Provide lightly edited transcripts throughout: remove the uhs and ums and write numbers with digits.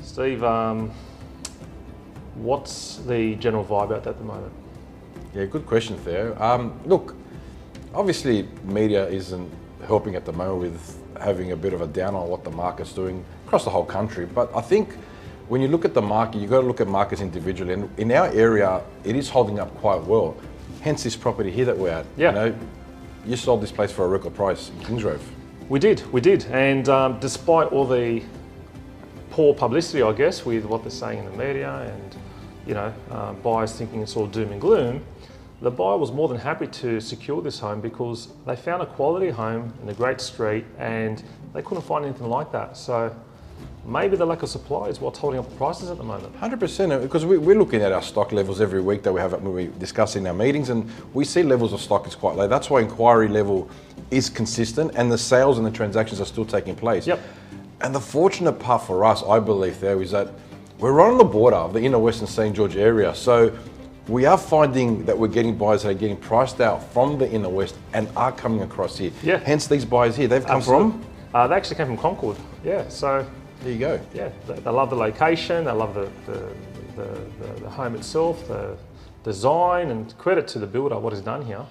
Steve, what's the general vibe out there at the moment? Yeah, good question, Theo. Look, obviously media isn't helping at the moment with having a bit of a down on what the market's doing across the whole country. But I think when you look at the market, you've got to look at markets individually. And in our area, it is holding up quite well. Hence this property here that we're at. Yeah. You know, you sold this place for a record price in Kingsgrove. We did. And despite all the poor publicity, I guess, with what they're saying in the media and, you know, buyers thinking it's all doom and gloom, the buyer was more than happy to secure this home because they found a quality home in a great street and they couldn't find anything like that. So maybe the lack of supply is what's holding up the prices at the moment. 100%, because we're looking at our stock levels every week that we have when we discuss in our meetings, and we see levels of stock is quite low. That's why inquiry level is consistent and the sales and the transactions are still taking place. Yep. And the fortunate part for us, I believe, there is that we're right on the border of the inner Western St. George area. So we are finding that we're getting buyers that are getting priced out from the inner west and are coming across here. Yeah. Hence these buyers here, they've come Absolutely. from? They actually came from Concord. Yeah, so There you go. yeah, they love the location, they love the home itself, the design, and credit to the builder, what he's done here.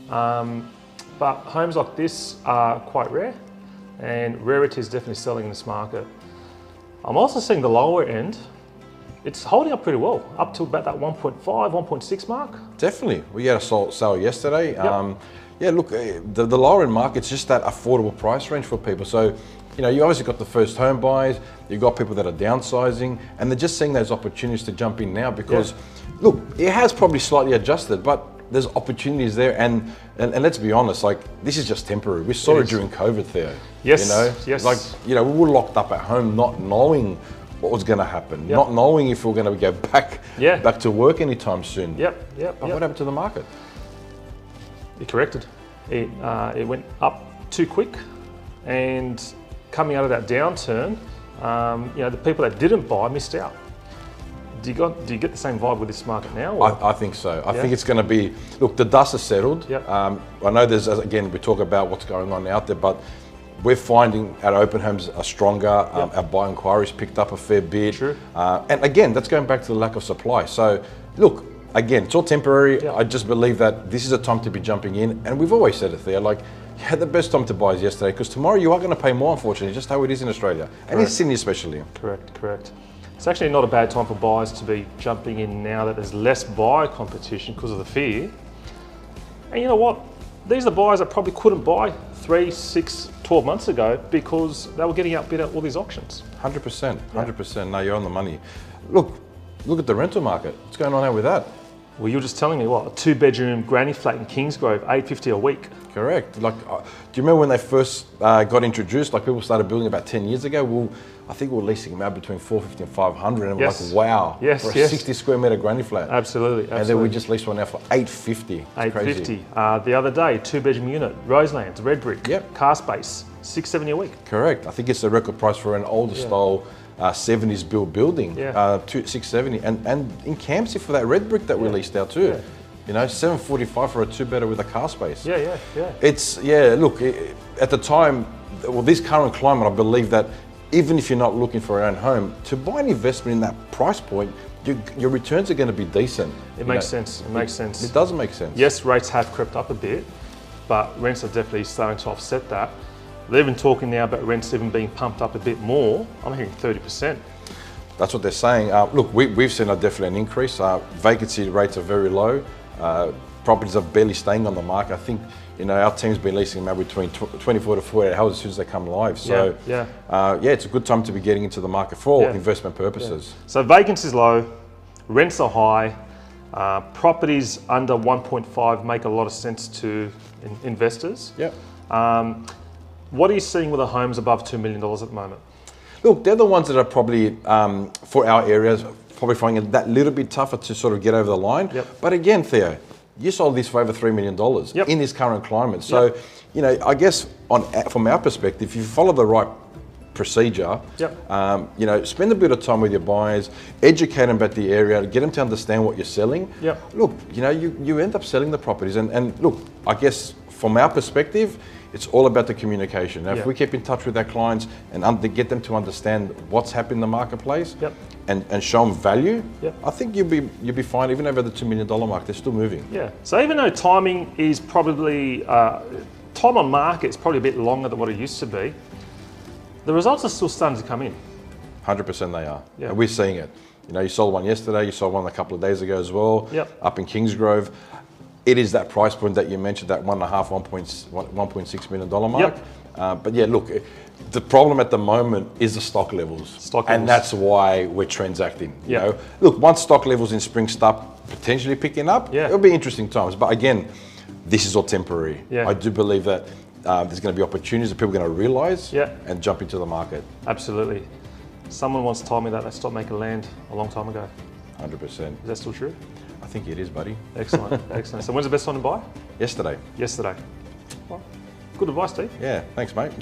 But homes like this are quite rare, and rarity is definitely selling in this market. I'm also seeing the lower end, it's holding up pretty well, up to about that 1.5, 1.6 mark. Definitely. We had a sale yesterday. Yep. Yeah, look, the lower end market's just that affordable price range for people. So, you know, you obviously got the first home buyers, you've got people that are downsizing, and they're just seeing those opportunities to jump in now because, look, it has probably slightly adjusted, but there's opportunities there. And let's be honest, like, this is just temporary. We saw it during COVID, Theo. Yes, You know, yes. like, you know, we were locked up at home not knowing what was going to happen, not knowing if we were going to go back to work anytime soon. Yep. But what happened to the market? It corrected. It went up too quick, and coming out of that downturn, you know, the people that didn't buy missed out. Do you get the same vibe with this market now? I think so. I think it's going to be, look, the dust has settled. Yep. I know there's, again, we talk about what's going on out there, but we're finding our open homes are stronger. Our buy inquiries picked up a fair bit. True. And again, that's going back to the lack of supply. So look, again, it's all temporary. I just believe that this is a time to be jumping in. And we've always said it there, like, yeah, the best time to buy is yesterday, because tomorrow you are going to pay more, unfortunately, just how it is in Australia. And in Sydney especially. Correct. It's actually not a bad time for buyers to be jumping in now that there's less buyer competition because of the fear. And you know what? These are the buyers that probably couldn't buy 3, 6, 12 months ago because they were getting outbid at all these auctions. 100%. No, you're on the money. Look at the rental market. What's going on now with that? Well, you were just telling me, what, a 2-bedroom granny flat in Kingsgrove, $850 a week. Correct. Like, do you remember when they first got introduced? Like, people started building about 10 years ago. Well, I think we were leasing them out between $450 and $500, and we're like, wow, for a 60 square meter granny flat. Absolutely. And then we just leased one out for $850. $850. The other day, 2-bedroom unit, Roselands, red brick, car space, $670 a week. Correct. I think it's the record price for an older style 70s built building, $670, and in Campsie for that red brick that we leased out too. You know, $745 for a 2-bedder with a car space. It's look, at the time, well, this current climate, I believe that even if you're not looking for your own home, to buy an investment in that price point, your returns are going to be decent. It makes sense. It does make sense. Yes, rates have crept up a bit, but rents are definitely starting to offset that. They're even talking now about rents even being pumped up a bit more. I'm hearing 30%. That's what they're saying. Look, we've seen definitely an increase. Vacancy rates are very low. Properties are barely staying on the market. I think, you know, our team's been leasing them out between 24 to 48 hours as soon as they come live. So, it's a good time to be getting into the market for investment purposes. So vacancy's low, rents are high, properties under 1.5 make a lot of sense to investors. What are you seeing with the homes above $2 million at the moment? Look, they're the ones that are probably, for our areas, probably finding it that little bit tougher to sort of get over the line. But again, Theo, you sold this for over $3 million in this current climate. So, you know, I guess from our perspective, if you follow the right procedure, you know, spend a bit of time with your buyers, educate them about the area, get them to understand what you're selling. Look, you know, you end up selling the properties. And look, I guess from our perspective, It's all about the communication. Now, Yeah. if we keep in touch with our clients and get them to understand what's happening in the marketplace, Yep. and show them value, Yep. I think you'll be fine. Even over the $2 million mark, they're still moving. Yeah. So even though timing is probably time on market is probably a bit longer than what it used to be, the results are still starting to come in. 100% they are. Yeah. And we're seeing it. You know, you sold one yesterday, you sold one a couple of days ago as well. Yep. Up in Kingsgrove. It is that price point that you mentioned, that $1.6 million mark. Yep. But yeah, look, the problem at the moment is the stock levels. And that's why we're transacting. You know? Look, once stock levels in spring start potentially picking up, it'll be interesting times. But again, this is all temporary. Yeah. I do believe that there's going to be opportunities that people are going to realize and jump into the market. Absolutely. Someone once told me that they stopped making land a long time ago. 100%. Is that still true? I think it is, buddy. Excellent, excellent. So when's the best time to buy? Yesterday. Yesterday. Well, good advice, Steve. Yeah, thanks, mate.